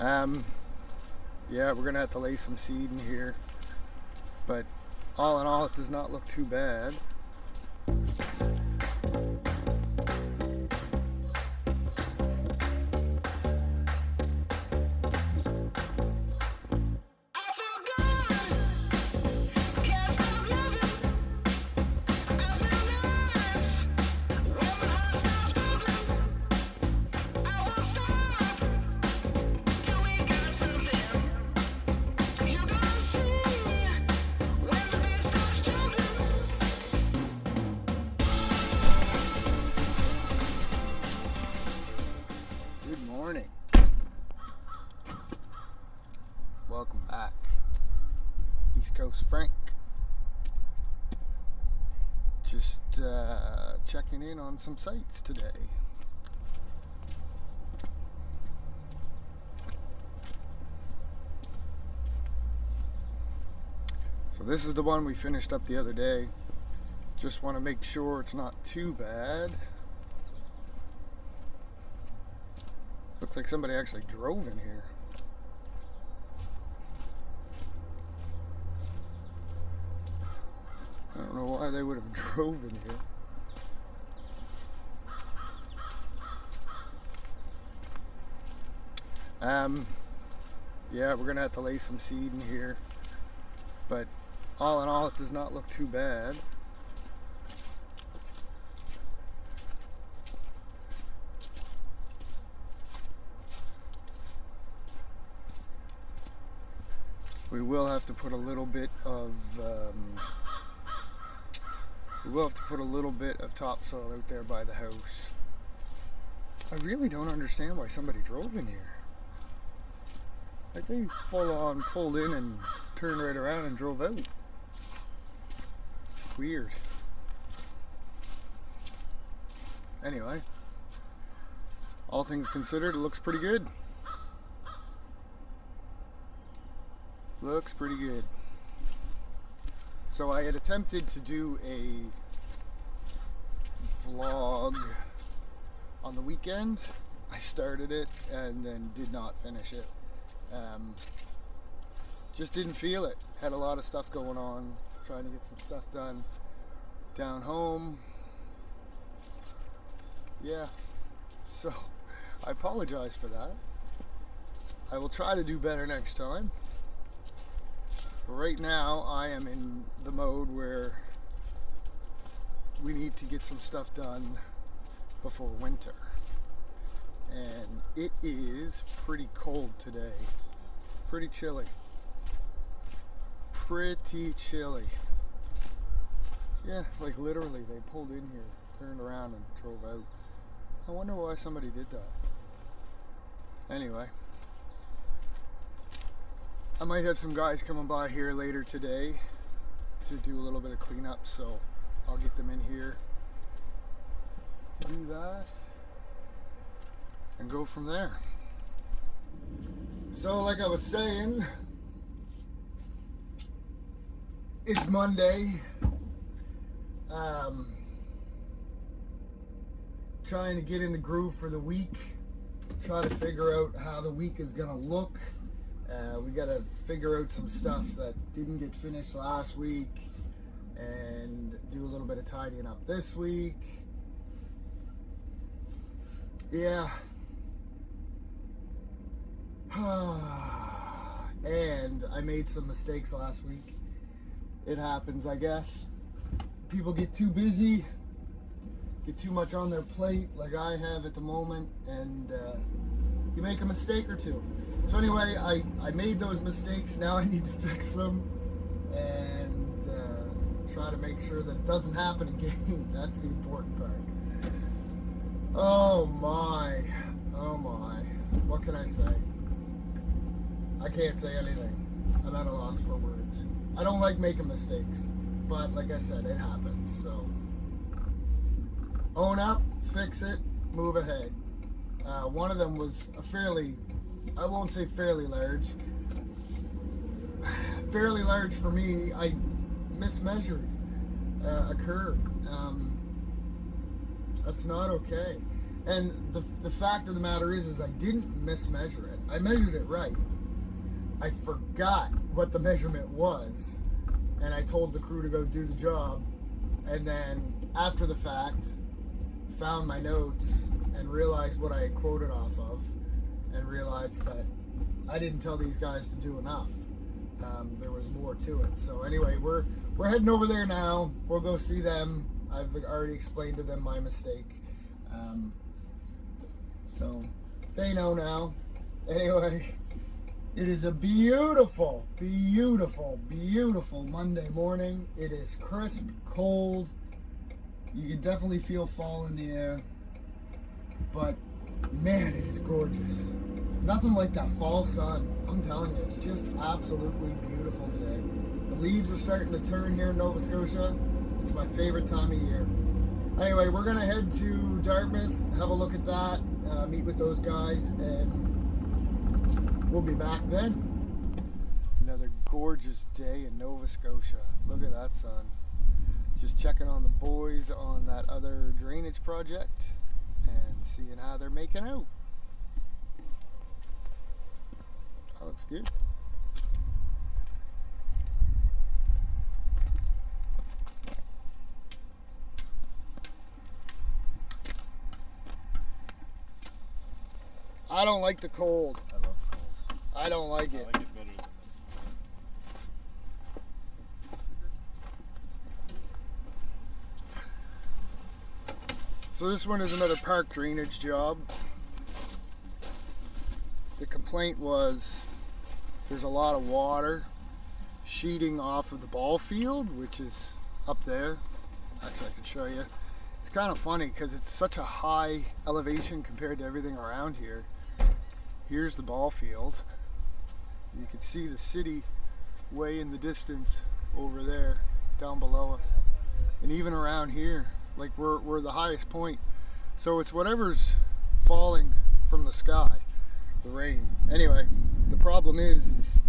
Um, yeah, we're gonna have to lay some seed in here, but all in all, it does not look too bad. Good morning. Welcome back. East Coast Frank. Just checking in on some sites today. So this is the one we finished up the other day. Just want to make sure it's not too bad. Looks like somebody actually drove in here. I don't know why they would have drove in here. Yeah, we're gonna have to lay some seed in here, but all in all, it does not look too bad. We will have to put a little bit of topsoil out there by the house. I really don't understand why somebody drove in here. Like, they full on pulled in and turned right around and drove out. Weird. Anyway, all things considered, it looks pretty good. Looks pretty good. So I had attempted to do a vlog on the weekend. I started it and then did not finish it. Just didn't feel it. Had a lot of stuff going on, trying to get some stuff done down home. Yeah, so I apologize for that. I will try to do better next time. Right now, I am in the mode where we need to get some stuff done before winter. And it is pretty cold today. Pretty chilly. Pretty chilly. Yeah, like literally they pulled in here, turned around and drove out. I wonder why somebody did that. Anyway. I might have some guys coming by here later today to do a little bit of cleanup, so I'll get them in here to do that and go from there. So like I was saying, it's Monday. Trying to get in the groove for the week, try to figure out how the week is gonna look. We got to figure out some stuff that didn't get finished last week and do a little bit of tidying up this week. Yeah. And I made some mistakes last week. It happens, I guess. People get too busy, get too much on their plate like I have at the moment, and you make a mistake or two. So anyway, I made those mistakes. Now I need to fix them and try to make sure that it doesn't happen again. That's the important part. Oh my. What can I say? I can't say anything. I'm at a loss for words. I don't like making mistakes, but like I said, it happens. So own up, fix it, move ahead. One of them was a I won't say fairly large for me. I mismeasured a curve. That's not okay. And the fact of the matter is I didn't mismeasure it. I measured it right. I forgot what the measurement was, and I told the crew to go do the job, and then after the fact found my notes and realized what I had quoted off of, and realized that I didn't tell these guys to do enough. There was more to it. So anyway, we're heading over there now. We'll go see them. I've already explained to them my mistake. So they know now. Anyway, it is a beautiful, beautiful, beautiful Monday morning. It is crisp, cold. You can definitely feel fall in the air. But man, it is gorgeous. Nothing like that fall sun. I'm telling you, it's just absolutely beautiful today. The leaves are starting to turn here in Nova Scotia. It's my favorite time of year. Anyway, we're gonna head to Dartmouth, have a look at that, meet with those guys, and we'll be back then. Another gorgeous day in Nova Scotia. Look at that sun. Just checking on the boys on that other drainage project and seeing how they're making out. That looks good. I don't like the cold. I love cold. I don't like it. I like it better than that. So this one is another park drainage job. The complaint was there's a lot of water sheeting off of the ball field, which is up there. Actually, I can show you. It's kind of funny because it's such a high elevation compared to everything around here. Here's the ball field. You can see the city way in the distance over there, down below us. And even around here, like we're the highest point. So it's whatever's falling from the sky, the rain. Anyway, the problem is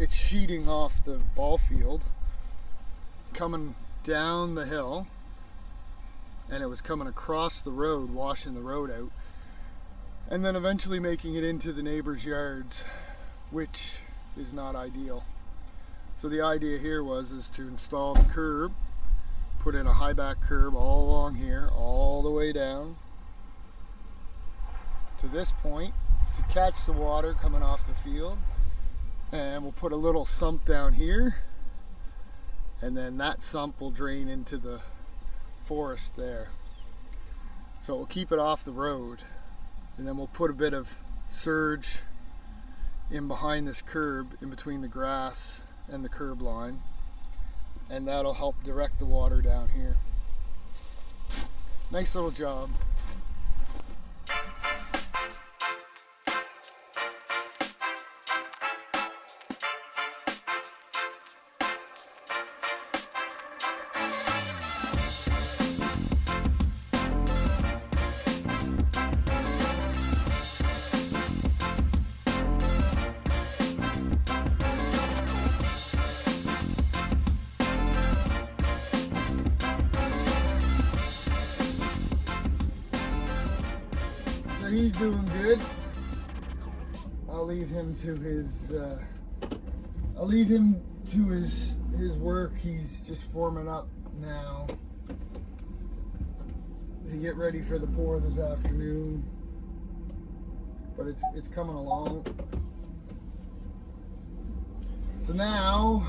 it's sheeting off the ball field, coming down the hill, and it was coming across the road, washing the road out, and then eventually making it into the neighbors' yards, which is not ideal. So the idea here is to install the curb, put in a high back curb all along here, all the way down to this point to catch the water coming off the field, and we'll put a little sump down here, and then that sump will drain into the forest there. So we'll keep it off the road, and then we'll put a bit of surge in behind this curb, in between the grass and the curb line, and that'll help direct the water down here. Nice little job. He's doing good. I'll leave him to his work. He's just forming up now to get ready for the pour this afternoon. But it's coming along. So now,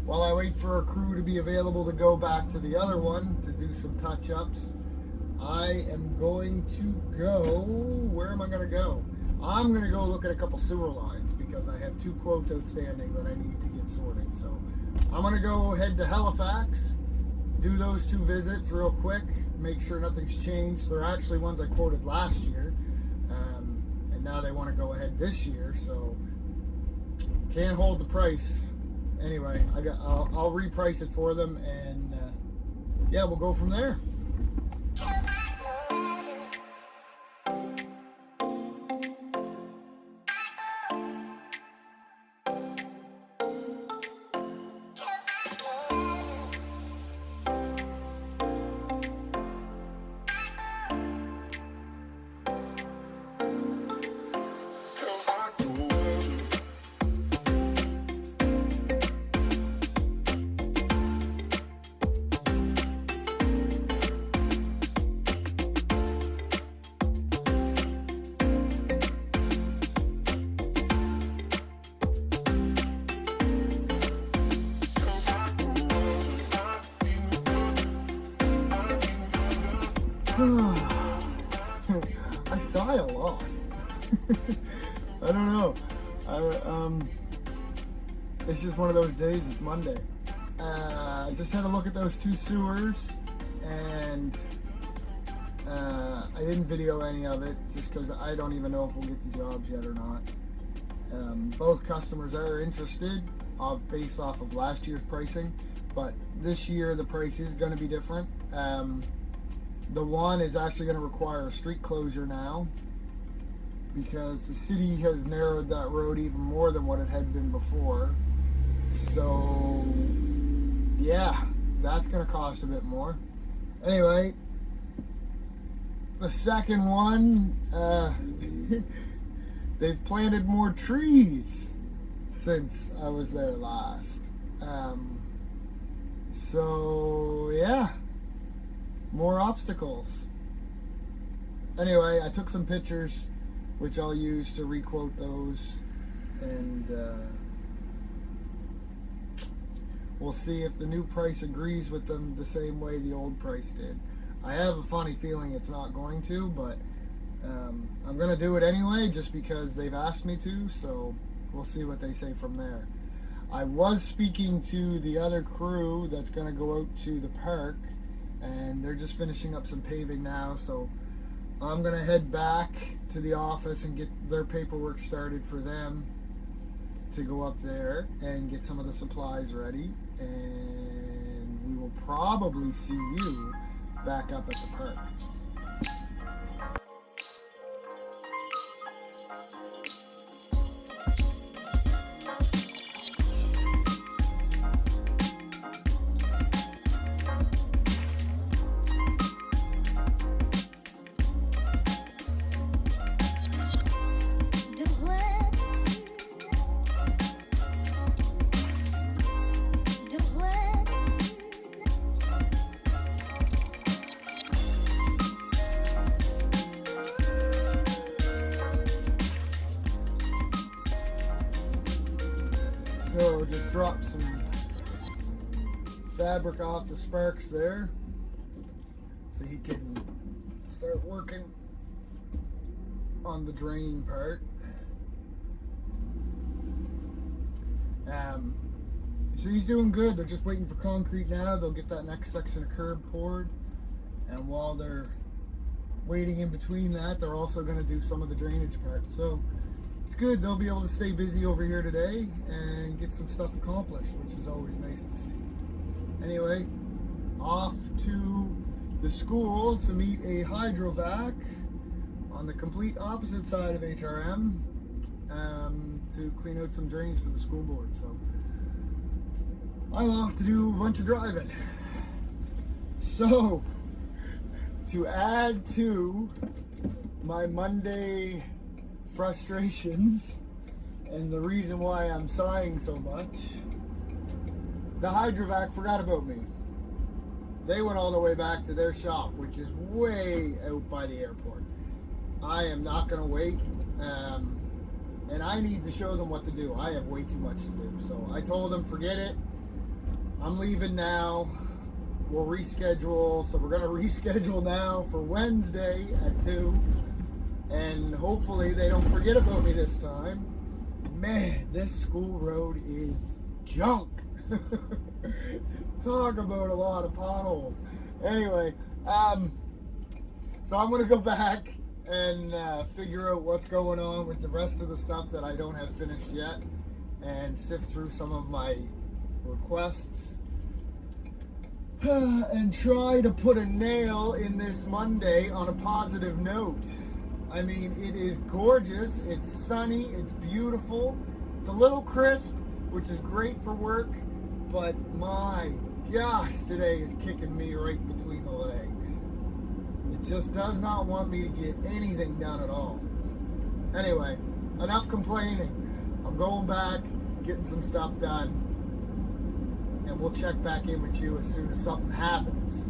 while I wait for a crew to be available to go back to the other one to do some touch-ups, I am going to go. Where am I going to go? I'm going to go look at a couple sewer lines because I have 2 quotes outstanding that I need to get sorted. So I'm going to go head to Halifax, do those 2 visits real quick, make sure nothing's changed. They're actually ones I quoted last year, and now they want to go ahead this year. So can't hold the price. Anyway, I'll reprice it for them, and yeah, we'll go from there. I sigh a lot. I don't know. It's just one of those days. It's Monday. I just had a look at those 2 sewers, and I didn't video any of it just because I don't even know if we'll get the jobs yet or not. Both customers are interested based off of last year's pricing, but this year the price is going to be different. The one is actually going to require a street closure now because the city has narrowed that road even more than what it had been before. So yeah, that's going to cost a bit more. Anyway, the second one, they've planted more trees since I was there last. So yeah, more obstacles. Anyway, I took some pictures, which I'll use to requote those, and we'll see if the new price agrees with them the same way the old price did. I have a funny feeling it's not going to, but I'm going to do it anyway just because they've asked me to, so we'll see what they say from there. I was speaking to the other crew that's going to go out to the park, and they're just finishing up some paving now, so I'm going to head back to the office and get their paperwork started for them to go up there and get some of the supplies ready, and we will probably see you back up at the park. So just drop some fabric off the Sparks there so he can start working on the drain part. So he's doing good. They're just waiting for concrete now. They'll get that next section of curb poured, and while they're waiting in between that, they're also going to do some of the drainage part. So it's good. They'll be able to stay busy over here today and get some stuff accomplished, which is always nice to see. Anyway, off to the school to meet a hydrovac on the complete opposite side of HRM to clean out some drains for the school board. So I'm off to do a bunch of driving. So to add to my Monday frustrations and the reason why I'm sighing so much, the hydrovac forgot about me. They went all the way back to their shop, which is way out by the airport. I am not going to wait, and I need to show them what to do. I have way too much to do. So I told them, forget it. I'm leaving now. We'll reschedule. So we're going to reschedule now for Wednesday at 2. And hopefully they don't forget about me this time. Man, this school road is junk. Talk about a lot of potholes. Anyway, so I'm going to go back and figure out what's going on with the rest of the stuff that I don't have finished yet and sift through some of my requests and try to put a nail in this Monday on a positive note. I mean, it is gorgeous, it's sunny, it's beautiful, it's a little crisp, which is great for work, but my gosh, today is kicking me right between the legs. It just does not want me to get anything done at all. Anyway, enough complaining. I'm going back, getting some stuff done, and we'll check back in with you as soon as something happens.